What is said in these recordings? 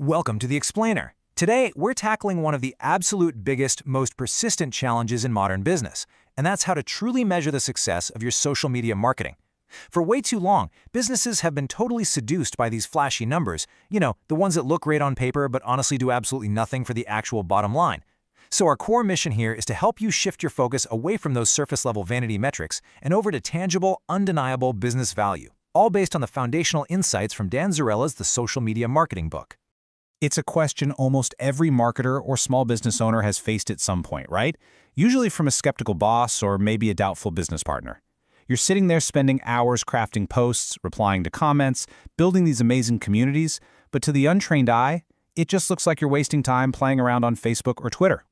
Welcome to the Explainer. Today, we're tackling one of the absolute biggest, most persistent challenges in modern business, and that's how to truly measure the success of your social media marketing. For way too long, businesses have been totally seduced by these flashy numbers, the ones that look great on paper but honestly do absolutely nothing for the actual bottom line. So our core mission here is to help you shift your focus away from those surface-level vanity metrics and over to tangible, undeniable business value, all based on the foundational insights from Dan Zarella's The Social Media Marketing book. It's a question almost every marketer or small business owner has faced at some point, right? Usually from a skeptical boss or maybe a doubtful business partner. You're sitting there spending hours crafting posts, replying to comments, building these amazing communities, but to the untrained eye, it just looks like you're wasting time playing around on Facebook or Twitter.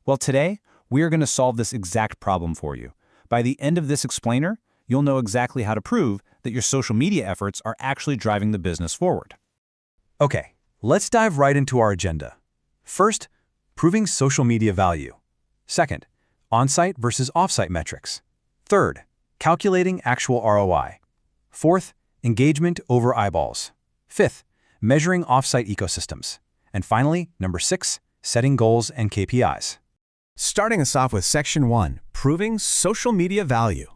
Well, today, we are going to solve this exact problem for you. By the end of this explainer, you'll know exactly how to prove that your social media efforts are actually driving the business forward. Okay, let's dive right into our agenda. First, proving social media value. Second, on-site versus off-site metrics. Third, calculating actual ROI. Fourth, engagement over eyeballs. Fifth, measuring off-site ecosystems. And finally, number 6, setting goals and KPIs. Starting us off with Section 1, proving social media value.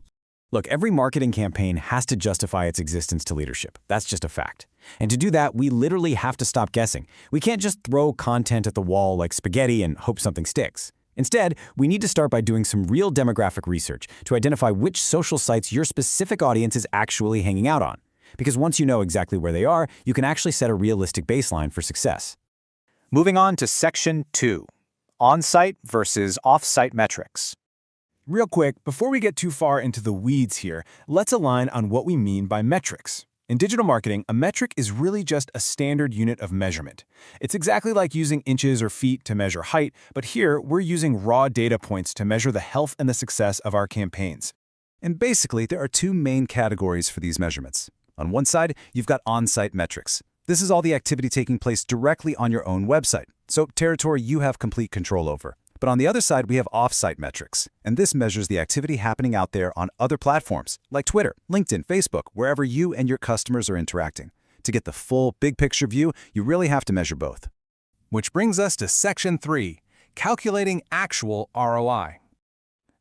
Look, every marketing campaign has to justify its existence to leadership. That's just a fact. And to do that, we literally have to stop guessing. We can't just throw content at the wall like spaghetti and hope something sticks. Instead, we need to start by doing some real demographic research to identify which social sites your specific audience is actually hanging out on. Because once you know exactly where they are, you can actually set a realistic baseline for success. Moving on to Section 2, on-site versus off-site metrics. Real quick, before we get too far into the weeds here, let's align on what we mean by metrics. In digital marketing, a metric is really just a standard unit of measurement. It's exactly like using inches or feet to measure height, but here we're using raw data points to measure the health and the success of our campaigns. And basically, there are two main categories for these measurements. On one side, you've got on-site metrics. This is all the activity taking place directly on your own website, so territory you have complete control over. But on the other side, we have off-site metrics, and this measures the activity happening out there on other platforms, like Twitter, LinkedIn, Facebook, wherever you and your customers are interacting. To get the full, big-picture view, you really have to measure both. Which brings us to Section 3, calculating actual ROI.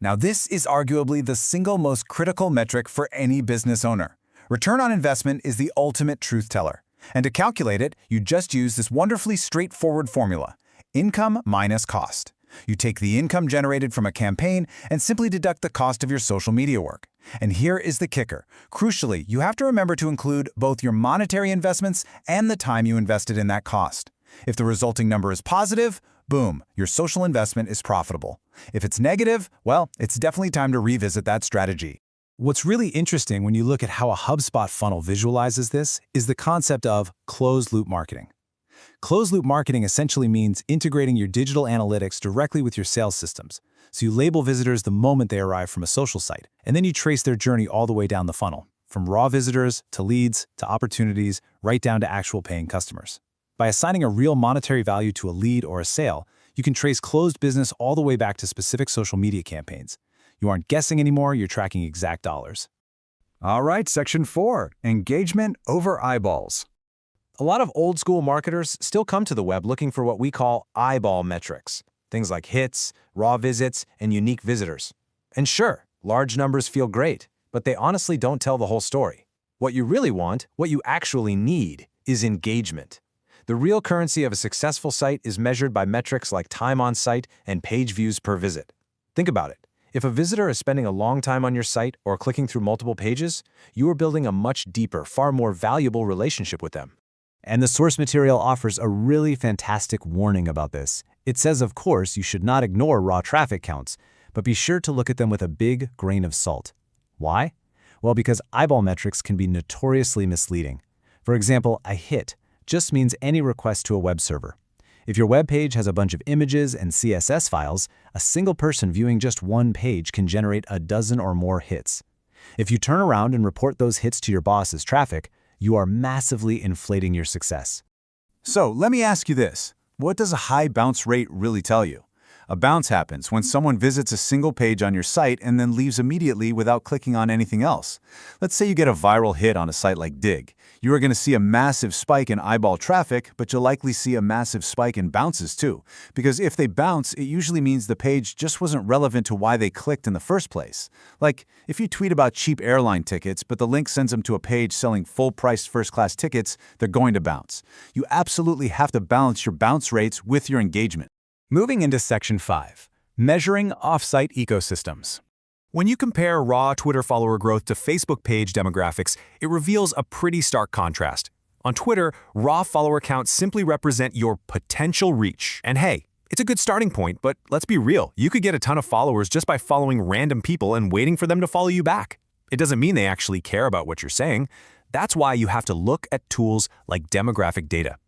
Now, this is arguably the single most critical metric for any business owner. Return on investment is the ultimate truth teller. And to calculate it, you just use this wonderfully straightforward formula: income minus cost. You take the income generated from a campaign and simply deduct the cost of your social media work. And here is the kicker. Crucially, you have to remember to include both your monetary investments and the time you invested in that cost. If the resulting number is positive, boom, your social investment is profitable. If it's negative, well, it's definitely time to revisit that strategy. What's really interesting when you look at how a HubSpot funnel visualizes this is the concept of closed-loop marketing. Closed-loop marketing essentially means integrating your digital analytics directly with your sales systems. So you label visitors the moment they arrive from a social site, and then you trace their journey all the way down the funnel, from raw visitors to leads to opportunities, right down to actual paying customers. By assigning a real monetary value to a lead or a sale, you can trace closed business all the way back to specific social media campaigns. You aren't guessing anymore, you're tracking exact dollars. All right, Section 4, engagement over eyeballs. A lot of old-school marketers still come to the web looking for what we call eyeball metrics, things like hits, raw visits, and unique visitors. And sure, large numbers feel great, but they honestly don't tell the whole story. What you really want, what you actually need, is engagement. The real currency of a successful site is measured by metrics like time on site and page views per visit. Think about it. If a visitor is spending a long time on your site or clicking through multiple pages, you are building a much deeper, far more valuable relationship with them. And the source material offers a really fantastic warning about this. It says, of course, you should not ignore raw traffic counts, but be sure to look at them with a big grain of salt. Why? Well, because eyeball metrics can be notoriously misleading. For example, a hit just means any request to a web server. If your web page has a bunch of images and CSS files, a single person viewing just one page can generate a dozen or more hits. If you turn around and report those hits to your boss as traffic, you are massively inflating your success. So let me ask you this. What does a high bounce rate really tell you? A bounce happens when someone visits a single page on your site and then leaves immediately without clicking on anything else. Let's say you get a viral hit on a site like Dig. You are going to see a massive spike in eyeball traffic, but you'll likely see a massive spike in bounces too. Because if they bounce, it usually means the page just wasn't relevant to why they clicked in the first place. Like, if you tweet about cheap airline tickets, but the link sends them to a page selling full-priced first-class tickets, they're going to bounce. You absolutely have to balance your bounce rates with your engagement. Moving into Section 5, Measuring Off-Site Ecosystems. When you compare raw Twitter follower growth to Facebook page demographics, it reveals a pretty stark contrast. On Twitter, raw follower counts simply represent your potential reach. And hey, it's a good starting point, but let's be real, you could get a ton of followers just by following random people and waiting for them to follow you back. It doesn't mean they actually care about what you're saying. That's why you have to look at tools like demographic data.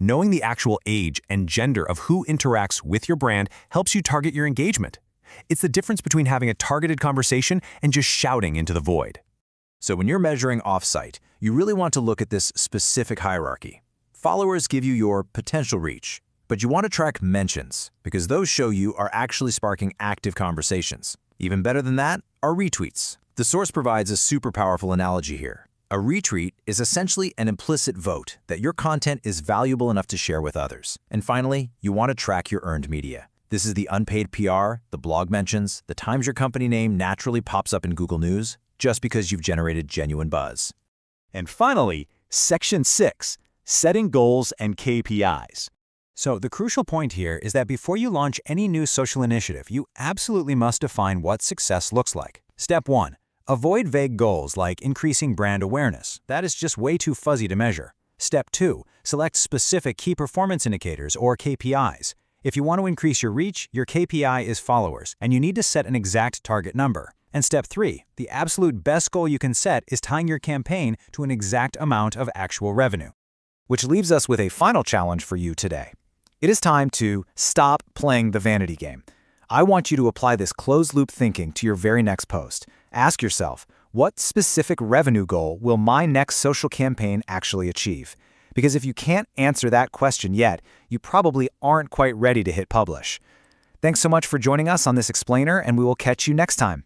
Knowing the actual age and gender of who interacts with your brand helps you target your engagement. It's the difference between having a targeted conversation and just shouting into the void. So when you're measuring offsite, you really want to look at this specific hierarchy. Followers give you your potential reach, but you want to track mentions because those show you are actually sparking active conversations. Even better than that are retweets. The source provides a super powerful analogy here. A retweet is essentially an implicit vote that your content is valuable enough to share with others. And finally, you want to track your earned media. This is the unpaid PR, the blog mentions, the times your company name naturally pops up in Google News just because you've generated genuine buzz. And finally, Section 6, Setting Goals and KPIs. So the crucial point here is that before you launch any new social initiative, you absolutely must define what success looks like. Step 1. Avoid vague goals like increasing brand awareness. That is just way too fuzzy to measure. Step 2. Select specific key performance indicators or KPIs. If you want to increase your reach, your KPI is followers, and you need to set an exact target number. And Step 3. The absolute best goal you can set is tying your campaign to an exact amount of actual revenue. Which leaves us with a final challenge for you today. It is time to stop playing the vanity game. I want you to apply this closed-loop thinking to your very next post. Ask yourself, what specific revenue goal will my next social campaign actually achieve? Because if you can't answer that question yet, you probably aren't quite ready to hit publish. Thanks so much for joining us on this explainer, and we will catch you next time.